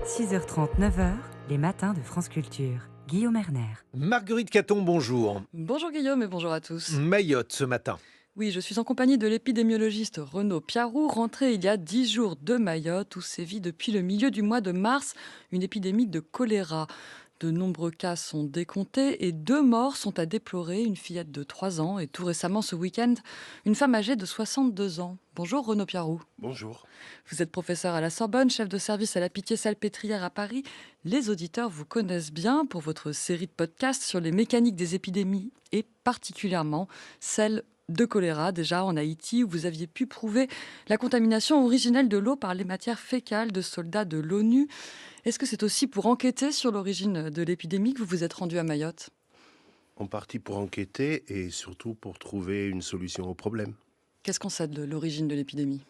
6h30, 9h, les matins de France Culture. Guillaume Erner. Marguerite Caton, bonjour. Bonjour Guillaume et bonjour à tous. Mayotte ce matin. Oui, je suis en compagnie de l'épidémiologiste Renaud Piarou, rentré il y a 10 jours de Mayotte où sévit depuis le milieu du mois de mars une épidémie de choléra. De nombreux cas sont décomptés et 2 morts sont à déplorer, une fillette de 3 ans et tout récemment ce week-end, une femme âgée de 62 ans. Bonjour Renaud Piarou. Bonjour. Vous êtes professeur à la Sorbonne, chef de service à la Pitié-Salpêtrière à Paris. Les auditeurs vous connaissent bien pour votre série de podcasts sur les mécaniques des épidémies et particulièrement celle de choléra, déjà en Haïti, où vous aviez pu prouver la contamination originelle de l'eau par les matières fécales de soldats de l'ONU. Est-ce que c'est aussi pour enquêter sur l'origine de l'épidémie que vous vous êtes rendu à Mayotte ? En partie pour enquêter et surtout pour trouver une solution au problème. Qu'est-ce qu'on sait de l'origine de l'épidémie ?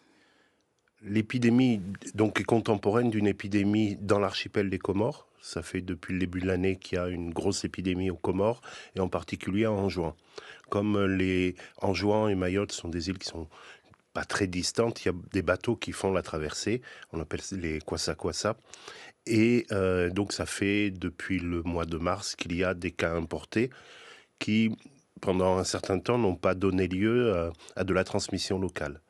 L'épidémie donc, est contemporaine d'une épidémie dans l'archipel des Comores. Ça fait depuis le début de l'année qu'il y a une grosse épidémie aux Comores, et en particulier à Anjouan. Comme les Anjouan et Mayotte sont des îles qui sont pas très distantes, il y a des bateaux qui font la traversée, on appelle les kwassa-kwassa. Et donc ça fait depuis le mois de mars qu'il y a des cas importés qui, pendant un certain temps, n'ont pas donné lieu à de la transmission locale.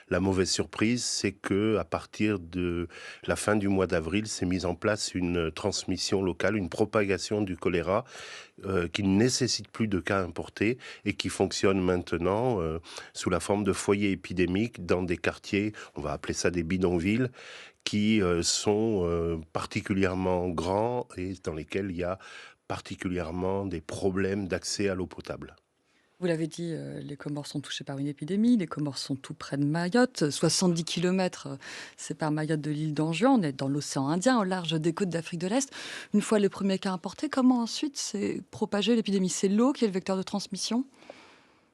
La mauvaise surprise, c'est que à partir de la fin du mois d'avril, s'est mise en place une transmission locale, une propagation du choléra qui ne nécessite plus de cas importés et qui fonctionne maintenant sous la forme de foyers épidémiques dans des quartiers, on va appeler ça des bidonvilles, qui sont particulièrement grands et dans lesquels il y a particulièrement des problèmes d'accès à l'eau potable. Vous l'avez dit, les Comores sont touchés par une épidémie. Les Comores sont tout près de Mayotte. 70 km séparent Mayotte de l'île d'Anjouan. On est dans l'océan Indien, au large des côtes d'Afrique de l'Est. Une fois les premiers cas importés, comment ensuite s'est propagée l'épidémie ? C'est l'eau qui est le vecteur de transmission ?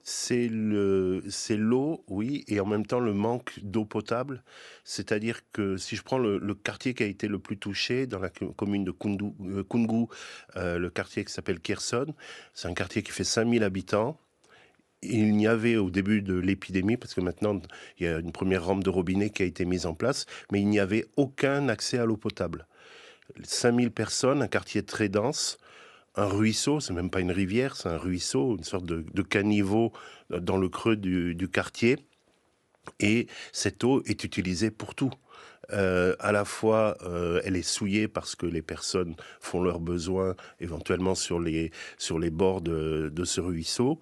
C'est l'eau, oui, et en même temps le manque d'eau potable. C'est-à-dire que si je prends le quartier qui a été le plus touché dans la commune de Koungou, le quartier qui s'appelle Kherson, c'est un quartier qui fait 5000 habitants. Il n'y avait au début de l'épidémie, parce que maintenant il y a une première rampe de robinet qui a été mise en place, mais il n'y avait aucun accès à l'eau potable. 5000 personnes, un quartier très dense, un ruisseau, c'est même pas une rivière, c'est un ruisseau, une sorte de caniveau dans le creux du quartier. Et cette eau est utilisée pour tout. À la fois, elle est souillée parce que les personnes font leurs besoins éventuellement sur les bords de ce ruisseau.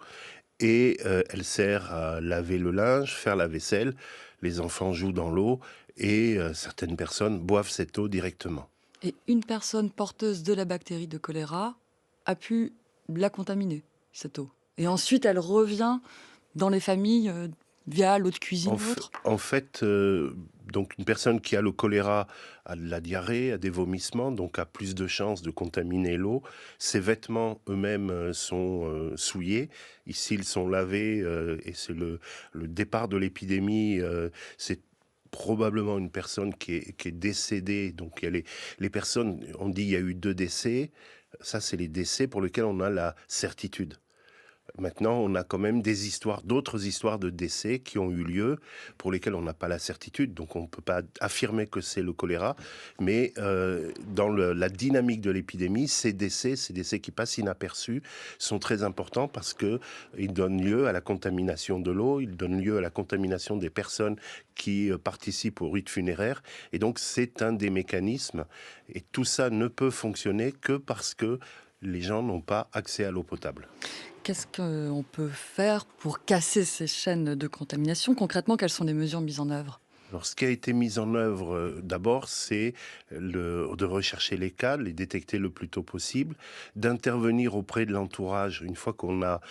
Et elle sert à laver le linge, faire la vaisselle. Les enfants jouent dans l'eau et certaines personnes boivent cette eau directement. Et une personne porteuse de la bactérie de choléra a pu la contaminer, cette eau. Et ensuite, elle revient dans les familles via l'eau de cuisine ou autre. En fait, donc une personne qui a le choléra a de la diarrhée, a des vomissements, donc a plus de chances de contaminer l'eau. Ses vêtements eux-mêmes sont souillés. Ici, ils sont lavés et c'est le départ de l'épidémie. C'est probablement une personne qui est décédée. Donc les personnes, on dit il y a eu 2 décès. Ça, c'est les décès pour lesquels on a la certitude. Maintenant, on a quand même d'autres histoires de décès qui ont eu lieu, pour lesquels on n'a pas la certitude. Donc, on ne peut pas affirmer que c'est le choléra. Mais dans la dynamique de l'épidémie, ces décès qui passent inaperçus, sont très importants parce qu'ils donnent lieu à la contamination de l'eau, ils donnent lieu à la contamination des personnes qui participent au rite funéraire. Et donc, c'est un des mécanismes. Et tout ça ne peut fonctionner que parce que les gens n'ont pas accès à l'eau potable. Qu'est-ce qu'on peut faire pour casser ces chaînes de contamination ? Concrètement, quelles sont les mesures mises en œuvre ? Alors, ce qui a été mis en œuvre d'abord, c'est de rechercher les cas, les détecter le plus tôt possible, d'intervenir auprès de l'entourage une fois qu'on a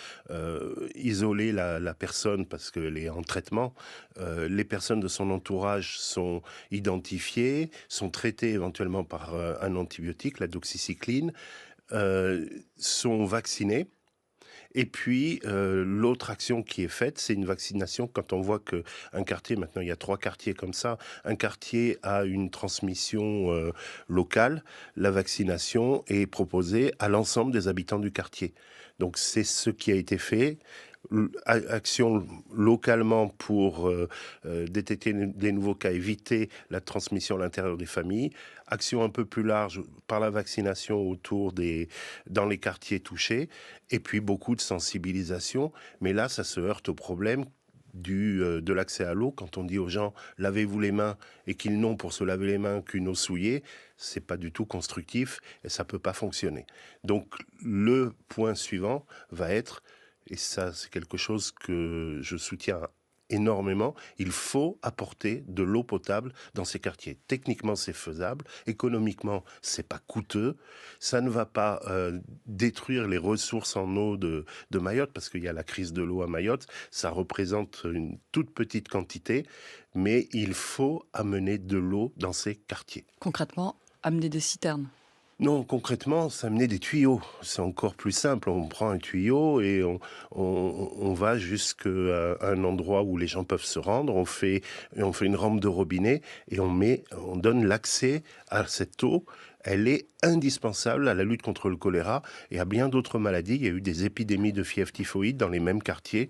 isolé la personne parce qu'elle est en traitement. Les personnes de son entourage sont identifiées, sont traitées éventuellement par un antibiotique, la doxycycline, sont vaccinées. Et puis, l'autre action qui est faite, c'est une vaccination. Quand on voit qu'un quartier, maintenant il y a 3 quartiers comme ça, un quartier a une transmission locale, la vaccination est proposée à l'ensemble des habitants du quartier. Donc c'est ce qui a été fait. Action localement pour détecter des nouveaux cas, éviter la transmission à l'intérieur des familles. Action un peu plus large par la vaccination dans les quartiers touchés. Et puis beaucoup de sensibilisation. Mais là, ça se heurte au problème de l'accès à l'eau. Quand on dit aux gens « lavez-vous les mains » et qu'ils n'ont pour se laver les mains qu'une eau souillée, c'est pas du tout constructif et ça peut pas fonctionner. Donc le point suivant va être, et ça c'est quelque chose que je soutiens énormément, il faut apporter de l'eau potable dans ces quartiers. Techniquement, c'est faisable. Économiquement, c'est pas coûteux. Ça ne va pas détruire les ressources en eau de Mayotte, parce qu'il y a la crise de l'eau à Mayotte. Ça représente une toute petite quantité, mais il faut amener de l'eau dans ces quartiers. Concrètement, amener des citernes. Non, concrètement, ça amener des tuyaux. C'est encore plus simple. On prend un tuyau et on va jusqu'à un endroit où les gens peuvent se rendre. On fait une rampe de robinet et on donne l'accès à cette eau. Elle est indispensable à la lutte contre le choléra et à bien d'autres maladies. Il y a eu des épidémies de fièvre typhoïde dans les mêmes quartiers.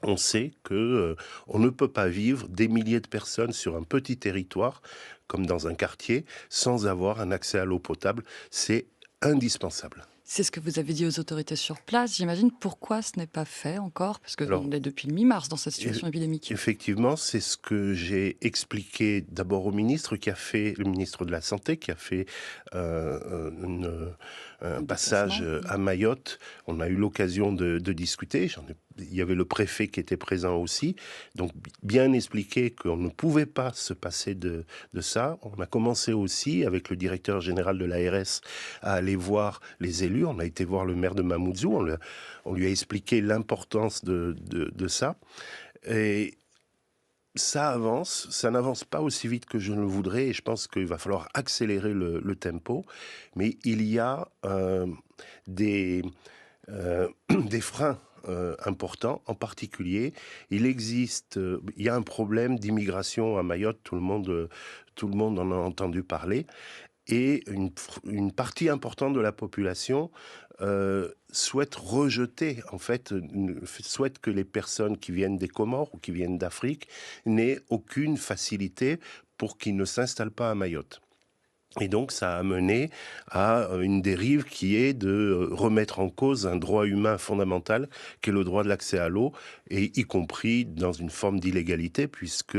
On sait que on ne peut pas vivre des milliers de personnes sur un petit territoire, comme dans un quartier, sans avoir un accès à l'eau potable. C'est indispensable. C'est ce que vous avez dit aux autorités sur place, j'imagine. Pourquoi ce n'est pas fait encore? Parce qu'on est depuis le mi-mars dans cette situation épidémique. Effectivement, c'est ce que j'ai expliqué d'abord au ministre, le ministre de la Santé, qui a fait un passage à Mayotte. On a eu l'occasion de discuter. Il y avait le préfet qui était présent aussi. Donc, bien expliqué qu'on ne pouvait pas se passer de ça. On a commencé aussi, avec le directeur général de l'ARS, à aller voir les élus. On a été voir le maire de Mamoudzou. On lui a expliqué l'importance de ça. Et ça avance. Ça n'avance pas aussi vite que je ne le voudrais. Et je pense qu'il va falloir accélérer le tempo. Mais il y a des freins important. En particulier, il y a un problème d'immigration à Mayotte, tout le monde en a entendu parler, et une partie importante de la population souhaite rejeter, souhaite que les personnes qui viennent des Comores ou qui viennent d'Afrique n'aient aucune facilité pour qu'ils ne s'installent pas à Mayotte. Et donc, ça a mené à une dérive qui est de remettre en cause un droit humain fondamental, qui est le droit de l'accès à l'eau, et y compris dans une forme d'illégalité, puisque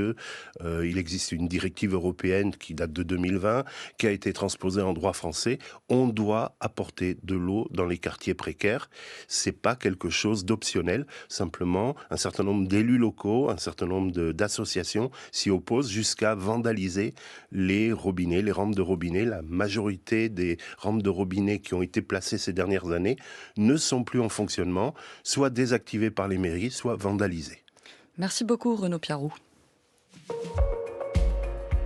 il existe une directive européenne qui date de 2020, qui a été transposée en droit français. On doit apporter de l'eau dans les quartiers précaires. C'est pas quelque chose d'optionnel. Simplement, un certain nombre d'élus locaux, un certain nombre d'associations s'y opposent jusqu'à vandaliser les robinets, les rampes de robinet. La majorité des rampes de robinet qui ont été placées ces dernières années ne sont plus en fonctionnement, soit désactivées par les mairies, soit vandalisées. Merci beaucoup Renaud Piarou.